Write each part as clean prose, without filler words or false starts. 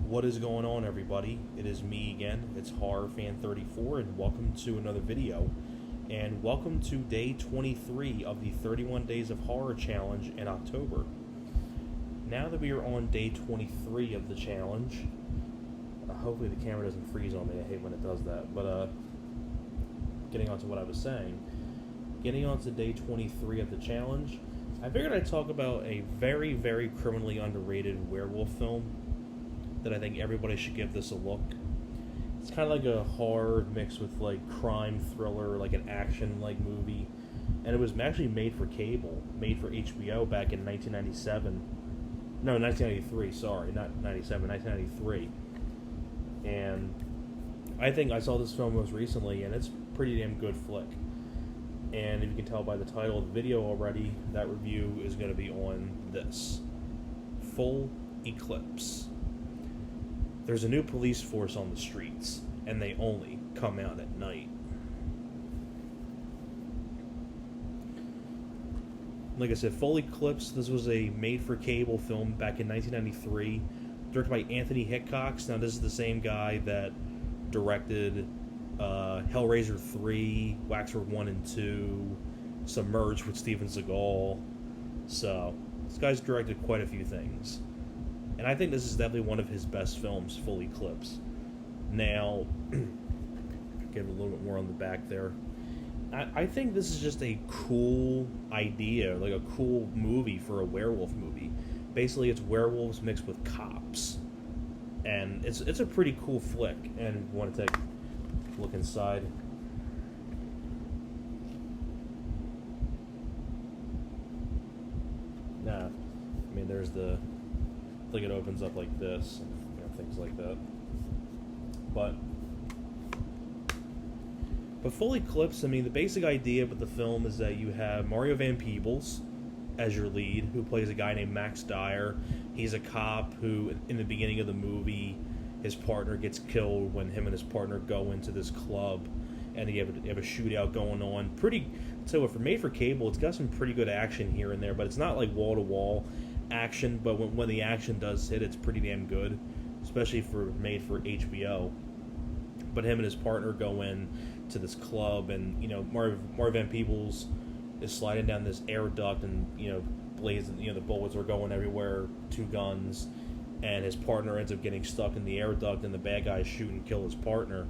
What is going on, everybody? It is me again. It's HorrorFan34, and welcome to another video. And welcome to day 23 of the 31 Days of Horror Challenge in October. Now that we are on day 23 of the challenge, hopefully the camera doesn't freeze on me. I hate when it does that. But, getting on to what I was saying. Getting on to day 23 of the challenge, I figured I'd talk about a very, very criminally underrated werewolf film that I think everybody should give this a look. It's kind of like a horror mixed with like crime thriller, like an action like movie, and it was actually made for cable, made for HBO back in 1997. No, 1993. Sorry, not 97, 1993. And I think I saw this film most recently, and it's a pretty damn good flick. And if you can tell by the title of the video already, that review is going to be on this. Full Eclipse. There's a new police force on the streets, and they only come out at night. Like I said, Full Eclipse, this was a made-for-cable film back in 1993, directed by Anthony Hitchcock. Now, this is the same guy that directed Hellraiser 3, Waxwork 1 and 2, Submerged with Steven Seagal. So, this guy's directed quite a few things. And I think this is definitely one of his best films, Full Eclipse. Now, give a little bit more on the back there. I think this is just a cool idea, like a cool movie for a werewolf movie. Basically, it's werewolves mixed with cops. And it's a pretty cool flick. And if you want to take a look inside. Nah, I mean, there's the... I think it opens up like this, and things like that. But Full Eclipse, I mean, the basic idea with the film is that you have Mario Van Peebles as your lead, who plays a guy named Max Dyer. He's a cop who, in the beginning of the movie, his partner gets killed when him and his partner go into this club, and you have a shootout going on. So for made for cable, it's got some pretty good action here and there, but it's not like wall-to-wall action, but when the action does hit, it's pretty damn good, especially for made for HBO. But him and his partner go in to this club, and Mario Van Peebles is sliding down this air duct, and blazing, the bullets are going everywhere, two guns, and his partner ends up getting stuck in the air duct, and the bad guys shoot and kill his partner.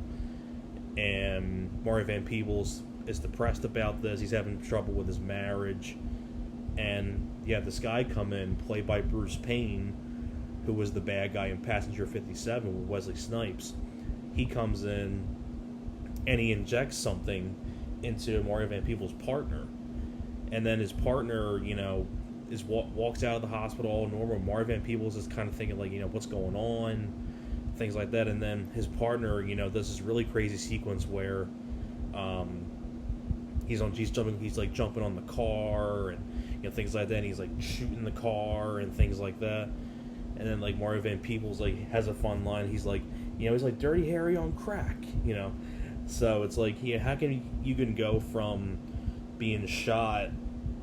And Mario Van Peebles is depressed about this. He's having trouble with his marriage. And you have this guy come in, played by Bruce Payne, who was the bad guy in Passenger 57 with Wesley Snipes. He comes in, and he injects something into Mario Van Peebles' partner. And then his partner, walks out of the hospital all normal. Mario Van Peebles is kind of thinking, like, what's going on? Things like that. And then his partner, does this really crazy sequence where he's jumping on the car, and things like that, and he's like shooting the car and things like that. And then like Mario Van Peebles has a fun line. He's like, he's like Dirty Harry on crack, So it's like, how can you can go from being shot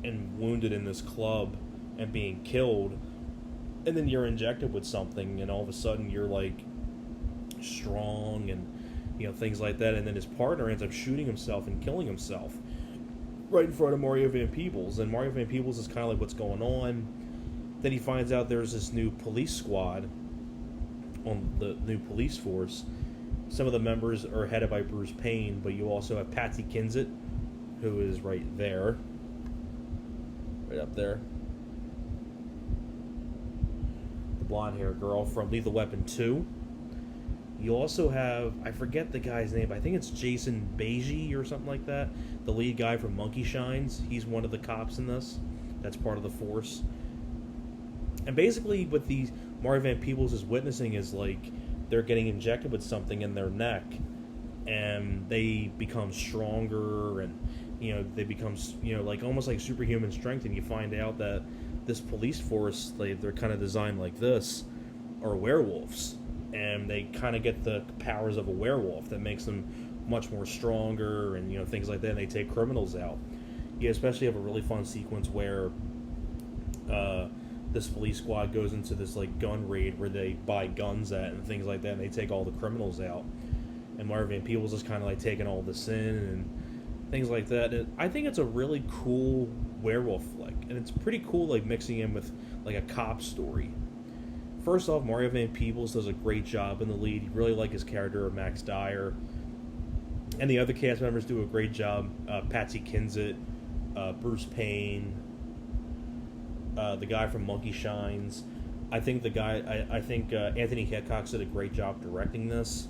and wounded in this club and being killed, and then you're injected with something, and all of a sudden you're like strong and things like that. And then his partner ends up shooting himself and killing himself right in front of Mario Van Peebles, and Mario Van Peebles is kind of like, what's going on? Then he finds out there's this new police squad on the new police force. Some of the members are headed by Bruce Payne, but you also have Patsy Kinsit, who is right there, right up there, the blonde-haired girl from Lethal Weapon 2. You also have, I forget the guy's name, I think it's Jason Beige or something like that. The lead guy from Monkey Shines. He's one of the cops in this. That's part of the force. And basically what these Mario Van Peebles is witnessing is like they're getting injected with something in their neck, and they become stronger, and they become like almost like superhuman strength. And you find out that this police force, they're kind of designed like this, are werewolves. And they kind of get the powers of a werewolf that makes them much more stronger, and things like that. And they take criminals out. You especially have a really fun sequence where this police squad goes into this like gun raid where they buy guns at and things like that, and they take all the criminals out. And Mario Van Peebles is kind of like taking all this in and things like that. And I think it's a really cool werewolf flick, and it's pretty cool like mixing in with like a cop story. First off, Mario Van Peebles does a great job in the lead. You really like his character of Max Dyer, and the other cast members do a great job. Patsy Kensit, Bruce Payne, the guy from Monkey Shines. I think Anthony Hitchcock did a great job directing this.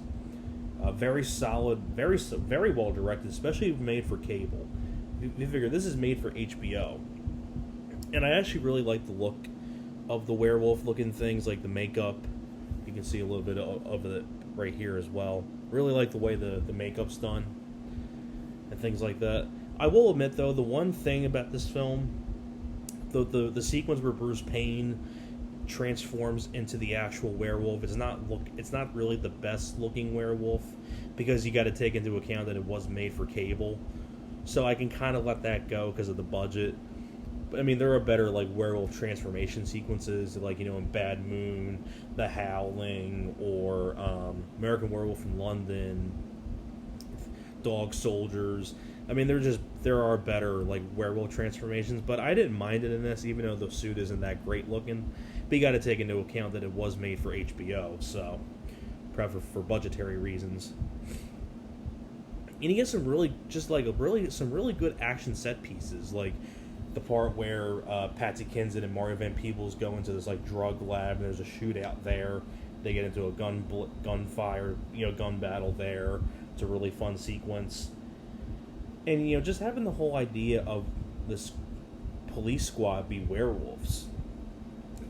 Very solid, very well directed, especially made for cable. You figure this is made for HBO, and I actually really like the look of the werewolf-looking things, like the makeup. You can see a little bit of it right here as well. Really like the way the makeup's done and things like that. I will admit, though, the one thing about this film, the sequence where Bruce Payne transforms into the actual werewolf, it's not really the best looking werewolf, because you got to take into account that it was made for cable. So I can kind of let that go because of the budget. But I mean, there are better like werewolf transformation sequences, like, you know, in Bad Moon, The Howling, or American Werewolf in London, Dog Soldiers. I mean, there are better like werewolf transformations, but I didn't mind it in this, even though the suit isn't that great looking. But you got to take into account that it was made for HBO, so probably for budgetary reasons. And he gets some really good action set pieces, like the part where Patsy Kensit and Mario Van Peebles go into this like drug lab, and there's a shootout there. They get into a gunfire, gun battle there. It's a really fun sequence. And, just having the whole idea of this police squad be werewolves,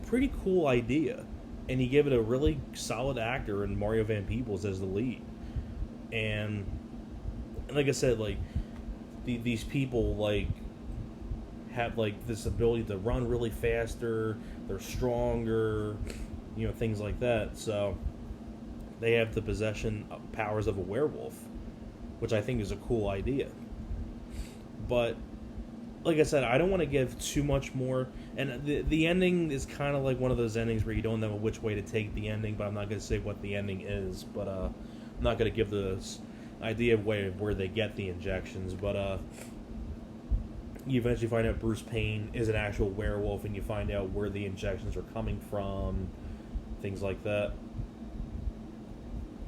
pretty cool idea. And you give it a really solid actor in Mario Van Peebles as the lead. And like I said, like, these people, like, have, like, this ability to run really faster, they're stronger, things like that. So they have the possession of powers of a werewolf, which I think is a cool idea. But like I said, I don't want to give too much more. And the ending is kind of like one of those endings where you don't know which way to take the ending, but I'm not going to say what the ending is. But I'm not going to give the idea of where they get the injections. But you eventually find out Bruce Payne is an actual werewolf, and you find out where the injections are coming from, things like that.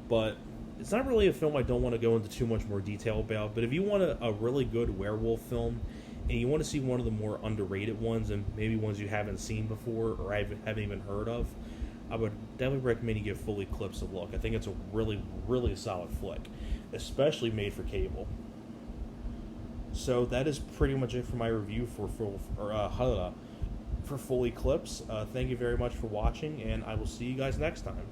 But it's not really a film I don't want to go into too much more detail about, but if you want a really good werewolf film, and you want to see one of the more underrated ones, and maybe ones you haven't seen before or haven't even heard of, I would definitely recommend you give Full Eclipse a look. I think it's a really, really solid flick, especially made for cable. So that is pretty much it for my review for Full Eclipse. Thank you very much for watching, and I will see you guys next time.